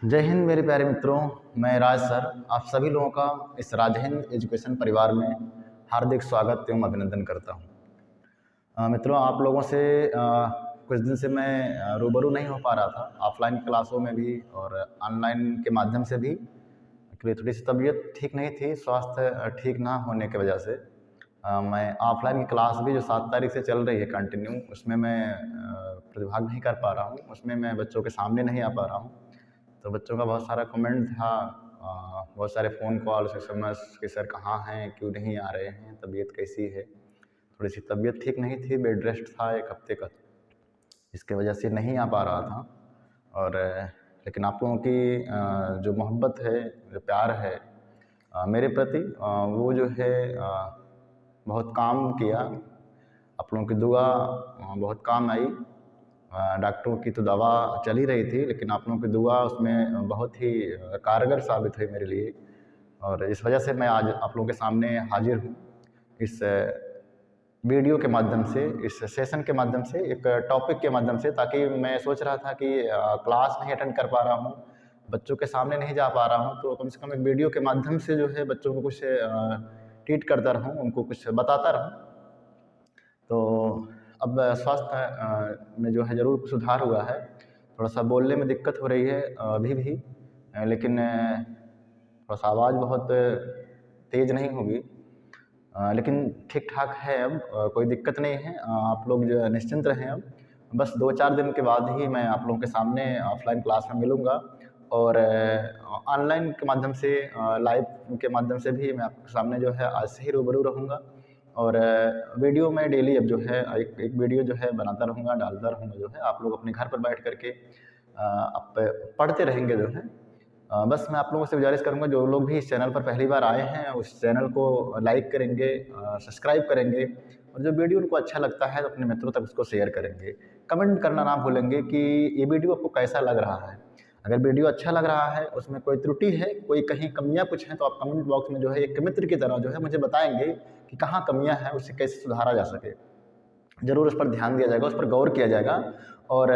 जय हिंद मेरे प्यारे मित्रों। मैं राज सर आप सभी लोगों का इस राज हिंद एजुकेशन परिवार में हार्दिक स्वागत एवं अभिनंदन करता हूं। मित्रों, आप लोगों से कुछ दिन से मैं रूबरू नहीं हो पा रहा था, ऑफलाइन क्लासों में भी और ऑनलाइन के माध्यम से भी। क्योंकि थोड़ी सी तबीयत ठीक नहीं थी, स्वास्थ्य ठीक ना होने की वजह से मैं ऑफलाइन की क्लास भी जो 7 तारीख से चल रही है कंटिन्यू, उसमें मैं प्रतिभाग नहीं कर पा रहा हूँ। उसमें मैं बच्चों के सामने नहीं आ पा रहा हूँ। तो बच्चों का बहुत सारा कमेंट था, बहुत सारे फ़ोन कॉल SMS कि सर कहाँ हैं, क्यों नहीं आ रहे हैं, तबीयत कैसी है। थोड़ी सी तबीयत ठीक नहीं थी, बेड रेस्ट था 1 हफ्ते का, इसके वजह से नहीं आ पा रहा था। और लेकिन आप लोगों की जो मोहब्बत है, जो प्यार है मेरे प्रति, वो जो है बहुत काम किया। आप लोगों की दुआ बहुत काम आई। डॉक्टरों की तो दवा चल ही रही थी, लेकिन आप लोगों की दुआ उसमें बहुत ही कारगर साबित हुई मेरे लिए। और इस वजह से मैं आज आप लोगों के सामने हाजिर हूँ इस वीडियो के माध्यम से, इस सेशन के माध्यम से, एक टॉपिक के माध्यम से। ताकि मैं सोच रहा था कि क्लास नहीं अटेंड कर पा रहा हूँ, बच्चों के सामने नहीं जा पा रहा हूँ, तो कम से कम एक वीडियो के माध्यम से जो है बच्चों को कुछ टीच करता रहूँ, उनको कुछ बताता रहूँ। तो अब स्वास्थ्य में जो है ज़रूर सुधार हुआ है। थोड़ा सा बोलने में दिक्कत हो रही है अभी भी, लेकिन थोड़ा सा आवाज़ बहुत तेज़ नहीं होगी, लेकिन ठीक ठाक है अब। कोई दिक्कत नहीं है। आप लोग जो है निश्चिंत रहें अब। बस 2-4 दिन के बाद ही मैं आप लोगों के सामने ऑफलाइन क्लास में मिलूँगा, और ऑनलाइन के माध्यम से, लाइव के माध्यम से भी मैं आपके सामने जो है आज से ही रूबरू रहूँगा। और वीडियो में डेली अब जो है एक वीडियो जो है बनाता रहूँगा, डालता रहूँगा। जो है आप लोग अपने घर पर बैठ कर के आप पढ़ते रहेंगे जो है। बस मैं आप लोगों से गुजारिश करूँगा, जो लोग भी इस चैनल पर पहली बार आए हैं उस चैनल को लाइक करेंगे, सब्सक्राइब करेंगे, और जो वीडियो उनको अच्छा लगता है तो अपने मित्रों तक उसको शेयर करेंगे। कमेंट करना ना भूलेंगे कि ये वीडियो आपको कैसा लग रहा है। अगर वीडियो अच्छा लग रहा है, उसमें कोई त्रुटि है, कोई कहीं कमियां कुछ हैं, तो आप कमेंट बॉक्स में जो है एक मित्र की तरह जो है मुझे बताएंगे कि कहाँ कमियां हैं, उसे कैसे सुधारा जा सके। ज़रूर उस पर ध्यान दिया जाएगा, उस पर गौर किया जाएगा, और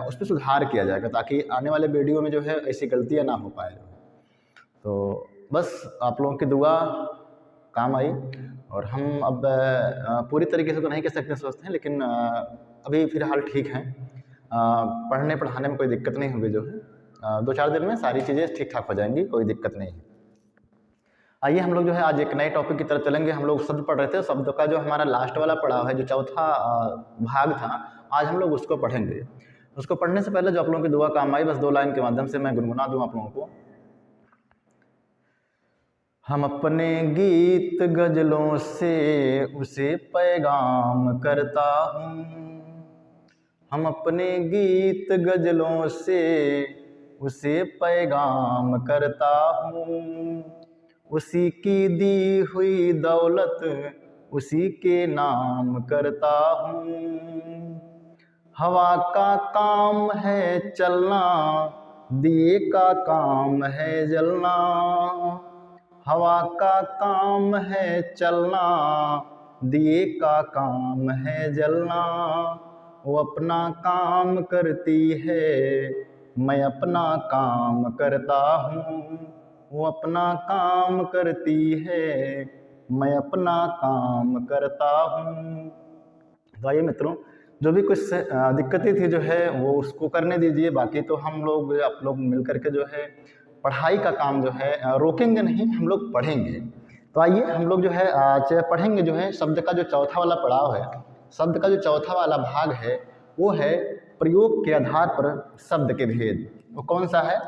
उस पर सुधार किया जाएगा, ताकि आने वाले वीडियो में जो है ऐसी गलतियाँ ना हो पाए। तो बस आप लोगों की दुआ काम आई। और हम अब पूरी तरीके से तो नहीं कह सकते स्वस्थ हैं, लेकिन अभी फ़िलहाल ठीक हैं। पढ़ने पढ़ाने में कोई दिक्कत नहीं होगी। जो है 2-4 दिन में सारी चीज़ें ठीक ठाक हो जाएंगी, कोई दिक्कत नहीं है। आइए हम लोग जो है आज एक नए टॉपिक की तरफ चलेंगे। हम लोग शब्द पढ़ रहे थे, शब्द का जो हमारा लास्ट वाला पड़ाव है, जो चौथा भाग था, आज हम लोग उसको पढ़ेंगे। उसको पढ़ने से पहले जो आप लोगों की दुआ काम आई, बस 2 लाइन के माध्यम से मैं गुनगुना दूं आप लोगों को। हम अपने गीत गजलों से उसे पैगाम करता हूँ। हम अपने गीत गजलों से उसे पैगाम करता हूँ। उसी की दी हुई दौलत उसी के नाम करता हूँ। हवा का काम है चलना, दिए का काम है जलना। हवा का काम है चलना, दिए का काम है जलना। वो अपना काम करती है, मैं अपना काम करता हूँ। वो अपना काम करती है, मैं अपना काम करता हूँ। तो आइए मित्रों, जो भी कुछ दिक्कतें थी जो है वो उसको करने दीजिए। बाकी तो हम लोग, आप लोग मिल करके जो है पढ़ाई का काम जो है रोकेंगे नहीं, हम लोग पढ़ेंगे। तो आइए हम लोग जो है आज पढ़ेंगे जो है शब्द का जो चौथा वाला पड़ाव है, शब्द का जो चौथा वाला भाग है, वो है प्रयोग के आधार पर शब्द के भेद। वो कौन सा है?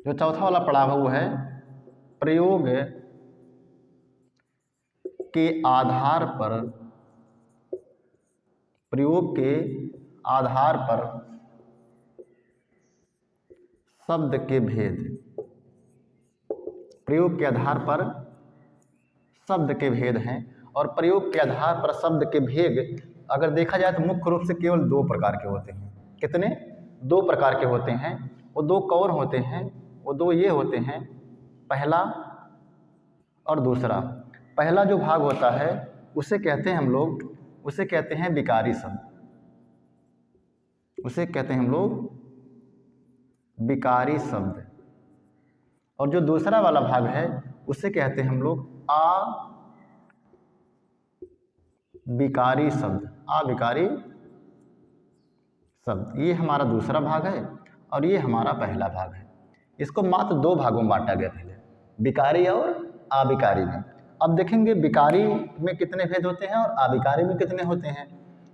जो चौथा वाला पड़ाव है वो है प्रयोग के आधार पर, प्रयोग के आधार पर शब्द के भेद। प्रयोग के आधार पर शब्द के भेद हैं। और प्रयोग के आधार पर शब्द के भेद अगर देखा जाए तो मुख्य रूप से केवल 2 प्रकार के होते हैं। कितने? 2 प्रकार के होते हैं। वो 2 कौन होते हैं? वो 2 ये होते हैं, पहला और दूसरा। पहला जो भाग होता है उसे कहते हैं हम लोग, उसे कहते हैं विकारी शब्द। उसे कहते हैं हम लोग विकारी शब्द। और जो दूसरा वाला भाग है उसे कहते हैं हम लोग अविकारी शब्द। अविकारी शब्द ये हमारा दूसरा भाग है और ये हमारा पहला भाग है। इसको मात्र दो भागों में बांटा गया पहले, विकारी और अविकारी में। अब देखेंगे विकारी में कितने भेद होते हैं और अविकारी में कितने होते हैं।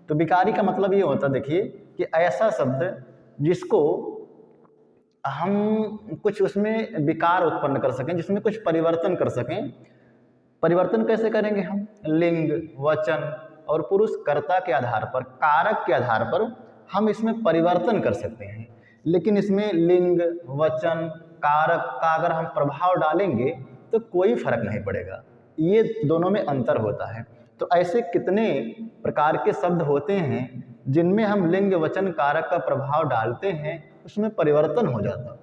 तो विकारी का मतलब ये होता है, देखिए, कि ऐसा शब्द जिसको हम कुछ उसमें विकार उत्पन्न कर सकें, जिसमें कुछ परिवर्तन कर सकें। परिवर्तन कैसे करेंगे हम? लिंग, वचन और पुरुष कर्ता के आधार पर, कारक के आधार पर हम इसमें परिवर्तन कर सकते हैं। लेकिन इसमें लिंग, वचन, कारक का अगर हम प्रभाव डालेंगे तो कोई फर्क नहीं पड़ेगा। ये दोनों में अंतर होता है। तो ऐसे कितने प्रकार के शब्द होते हैं जिनमें हम लिंग, वचन, कारक का प्रभाव डालते हैं, उसमें परिवर्तन हो जाता,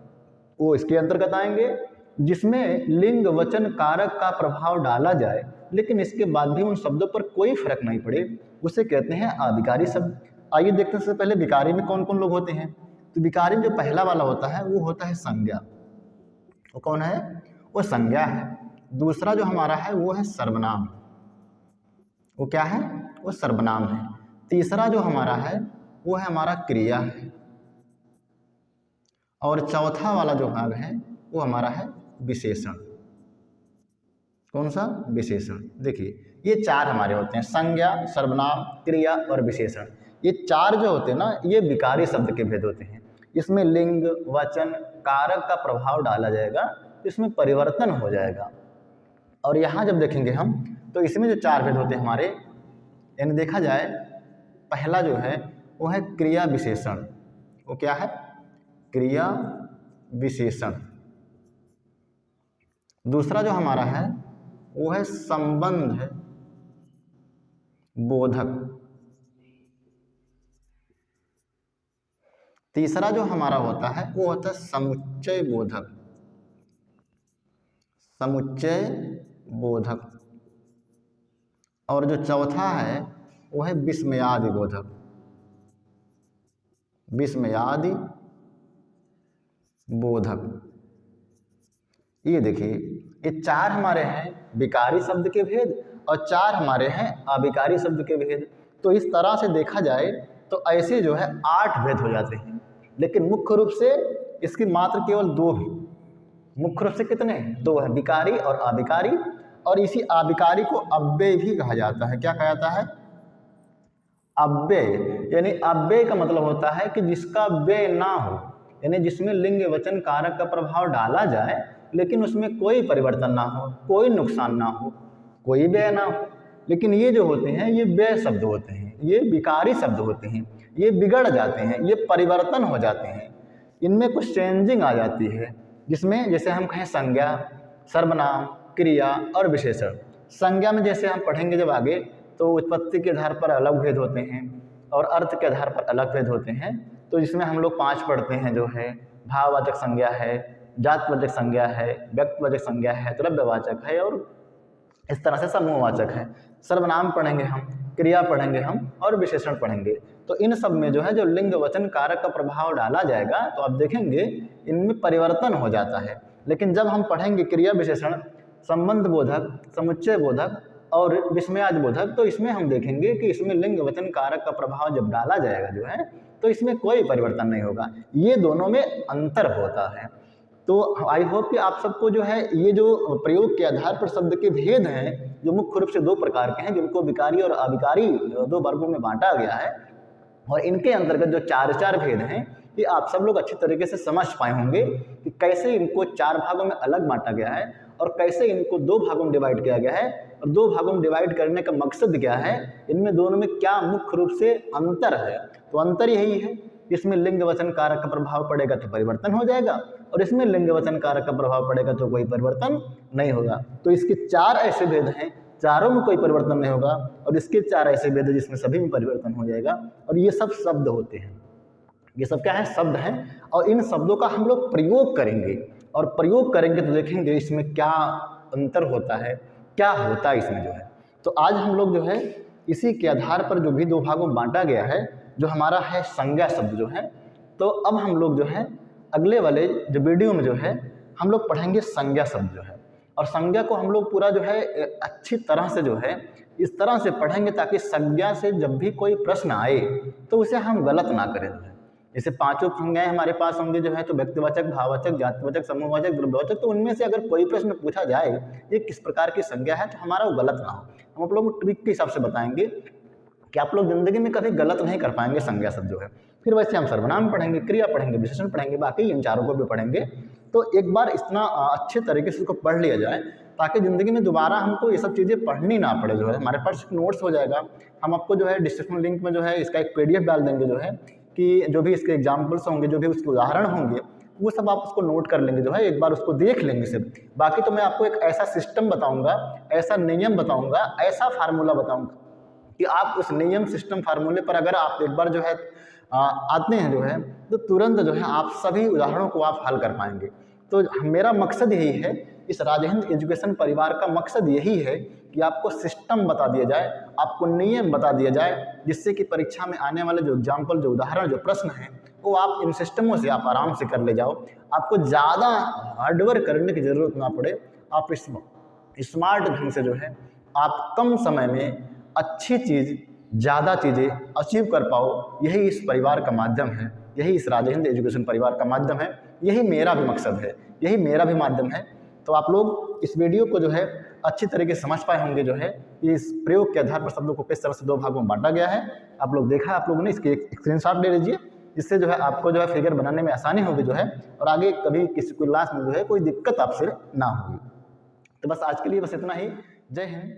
वो इसके अंतर्गत आएंगे। जिसमें लिंग, वचन, कारक का प्रभाव डाला जाए लेकिन इसके बाद भी उन शब्दों पर कोई फर्क नहीं पड़े, उसे कहते हैं अविकारी शब्द। आइए देखते हैं सबसे पहले विकारी में कौन कौन लोग होते हैं। तो विकारी में जो पहला वाला होता है वो होता है संज्ञा। वो कौन है? वो संज्ञा है। दूसरा जो हमारा है वो है सर्वनाम। वो क्या है? वो सर्वनाम है। तीसरा जो हमारा है वो है हमारा क्रिया है। और चौथा वाला जो भाग है वो हमारा है विशेषण। कौन सा? विशेषण। देखिए ये चार हमारे होते हैं, संज्ञा, सर्वनाम, क्रिया और विशेषण। ये चार जो होते हैं ना, ये विकारी शब्द के भेद होते हैं। इसमें लिंग, वचन, कारक का प्रभाव डाला जाएगा तो इसमें परिवर्तन हो जाएगा। और यहाँ जब देखेंगे हम तो इसमें जो चार भेद होते हैं हमारे, यानी देखा जाए पहला जो है वो है क्रिया विशेषण। वो क्या है? क्रिया विशेषण। दूसरा जो हमारा है वो है संबंध बोधक। तीसरा जो हमारा होता है वो होता है समुच्चय बोधक। समुच्चय बोधक। और जो चौथा है वो है विस्मयादि बोधक। विस्मयादि बोधक। ये देखिए, ये चार हमारे हैं विकारी शब्द के भेद और चार हमारे हैं अविकारी शब्द के भेद। तो इस तरह से देखा जाए तो ऐसे जो है 8 भेद हो जाते हैं। लेकिन मुख्य रूप से इसकी मात्र केवल 2 भी, मुख्य रूप से कितने? 2 है, विकारी और अविकारी। और इसी अविकारी को अव्यय भी कहा जाता है। क्या कहा जाता है? अव्यय। यानी अव्यय का मतलब होता है कि जिसका व्यय ना हो, यानी जिसमें लिंग, वचन, कारक का प्रभाव डाला जाए लेकिन उसमें कोई परिवर्तन ना हो, कोई नुकसान ना हो, कोई व्यय ना हो। लेकिन ये जो होते हैं ये व्यय शब्द होते हैं, ये विकारी शब्द होते हैं, ये बिगड़ जाते हैं, ये परिवर्तन हो जाते हैं, इनमें कुछ चेंजिंग आ जाती है। जिसमें जैसे हम कहें संज्ञा, सर्वनाम, क्रिया और विशेषण। संज्ञा में जैसे हम पढ़ेंगे जब आगे तो उत्पत्ति के आधार पर अलग भेद होते हैं और अर्थ के आधार पर अलग भेद होते हैं। तो जिसमें हम लोग 5 पढ़ते हैं, जो है भाववाचक संज्ञा है, जातवाचक संज्ञा है, व्यक्तिवाचक संज्ञा है, द्रव्यवाचक है और इस तरह से समूहवाचक है। सर्वनाम पढ़ेंगे हम, क्रिया पढ़ेंगे हम और विशेषण पढ़ेंगे। तो इन सब में जो है जो लिंग, वचन, कारक का प्रभाव डाला जाएगा तो आप देखेंगे इनमें परिवर्तन हो जाता है। लेकिन जब हम पढ़ेंगे क्रिया विशेषण, संबंध बोधक, समुच्चय बोधक और विस्मयादि बोधक, तो इसमें हम देखेंगे कि इसमें लिंग, वचन, कारक का प्रभाव जब डाला जाएगा जो है तो इसमें कोई परिवर्तन नहीं होगा। ये दोनों में अंतर होता है। तो आई होप कि आप सबको जो है ये जो प्रयोग के आधार पर शब्द के भेद हैं, जो मुख्य रूप से 2 प्रकार के हैं, जिनको विकारी और अविकारी 2 वर्गों में बांटा गया है, और इनके अंतर्गत जो 4 भेद हैं, ये आप सब लोग अच्छी तरीके से समझ पाए होंगे कि कैसे इनको 4 भागों में अलग बांटा गया है और कैसे इनको 2 भागों में डिवाइड किया गया है। और 2 भागों में डिवाइड करने का मकसद क्या है, इनमें दोनों में क्या मुख्य रूप से अंतर है। तो अंतर यही है, इसमें लिंग, वचन, कारक का प्रभाव पड़ेगा तो परिवर्तन हो जाएगा और इसमें लिंग, वचन, कारक का प्रभाव पड़ेगा तो कोई परिवर्तन नहीं होगा। तो इसके 4 ऐसे भेद हैं, चारों में कोई परिवर्तन नहीं होगा, और इसके 4 ऐसे भेद हैं जिसमें सभी में परिवर्तन हो जाएगा। और ये सब शब्द होते हैं, ये सब क्या है? शब्द हैं। और इन शब्दों का हम लोग प्रयोग करेंगे, और प्रयोग करेंगे तो देखेंगे इसमें क्या अंतर होता है, क्या होता है इसमें जो है। तो आज हम लोग जो है इसी के आधार पर जो भी 2 भागों में बांटा गया है, जो हमारा है संज्ञा शब्द जो है, तो अब हम लोग जो है अगले वाले जो वीडियो में जो है हम लोग पढ़ेंगे संज्ञा शब्द जो है, और संज्ञा को हम लोग पूरा जो है अच्छी तरह से जो है इस तरह से पढ़ेंगे ताकि संज्ञा से जब भी कोई प्रश्न आए तो उसे हम गलत ना करें जो है। जैसे पांचों संज्ञाएं हमारे पास होंगे जो है, तो व्यक्तिवाचक, भाववाचक, जातिवाचक, समूहवाचक, द्रव्यवाचक, तो उनमें से अगर कोई प्रश्न पूछा जाए ये किस प्रकार की संज्ञा है तो हमारा वो गलत ना हो। हम आप लोगों को ट्रिक के हिसाब से बताएंगे कि आप लोग जिंदगी में कभी गलत नहीं कर पाएंगे संज्ञा शब्द जो है। फिर वैसे हम सर्वनाम पढ़ेंगे, क्रिया पढ़ेंगे, विशेषण पढ़ेंगे, बाकी इन चारों को भी पढ़ेंगे। तो एक बार इतना अच्छे तरीके से इसको पढ़ लिया जाए ताकि ज़िंदगी में दोबारा हमको ये सब चीज़ें पढ़नी ना पड़े जो है। हमारे पास नोट्स हो जाएगा, हम आपको जो है डिस्क्रिप्शन लिंक में जो है इसका एक PDF डाल देंगे जो है, कि जो भी इसके एग्जाम्पल्स होंगे, जो भी उसके उदाहरण होंगे, वो सब आप उसको नोट कर लेंगे जो है, एक बार उसको देख लेंगे सिर्फ। बाकी तो मैं आपको एक ऐसा सिस्टम बताऊँगा, ऐसा नियम बताऊँगा, ऐसा फार्मूला बताऊँगा कि आप उस नियम, सिस्टम, फार्मूले पर अगर आप एक बार जो है आते हैं जो है, तो तुरंत जो है आप सभी उदाहरणों को आप हल कर पाएंगे। तो मेरा मकसद यही है, इस राजहिंद एजुकेशन परिवार का मकसद यही है कि आपको सिस्टम बता दिया जाए, आपको नियम बता दिया जाए, जिससे कि परीक्षा में आने वाले जो एग्जाम्पल, जो उदाहरण, जो प्रश्न हैं, वो आप इन सिस्टमों से आप आराम से कर ले जाओ। आपको ज़्यादा हार्डवर्क करने की ज़रूरत ना पड़े। आप स्मार्ट ढंग से जो है आप कम समय में अच्छी चीज़, ज़्यादा चीज़ें अचीव कर पाओ, यही इस परिवार का माध्यम है, यही इस राजहिंद एजुकेशन परिवार का माध्यम है, यही मेरा भी मकसद है, यही मेरा भी माध्यम है। तो आप लोग इस वीडियो को जो है अच्छी तरीके से समझ पाए होंगे जो है, इस प्रयोग के आधार पर शब्दों को किस तरह से 2 भागों में बांटा गया है। आप लोग देखा, आप लोगों ने इसके एक स्क्रीनशॉट ले लीजिए, जिससे जो है आपको जो है फिगर बनाने में आसानी होगी जो है, और आगे कभी किसी क्लास में जो है कोई दिक्कत आपसे ना होगी। तो बस आज के लिए बस इतना ही। जय हिंद।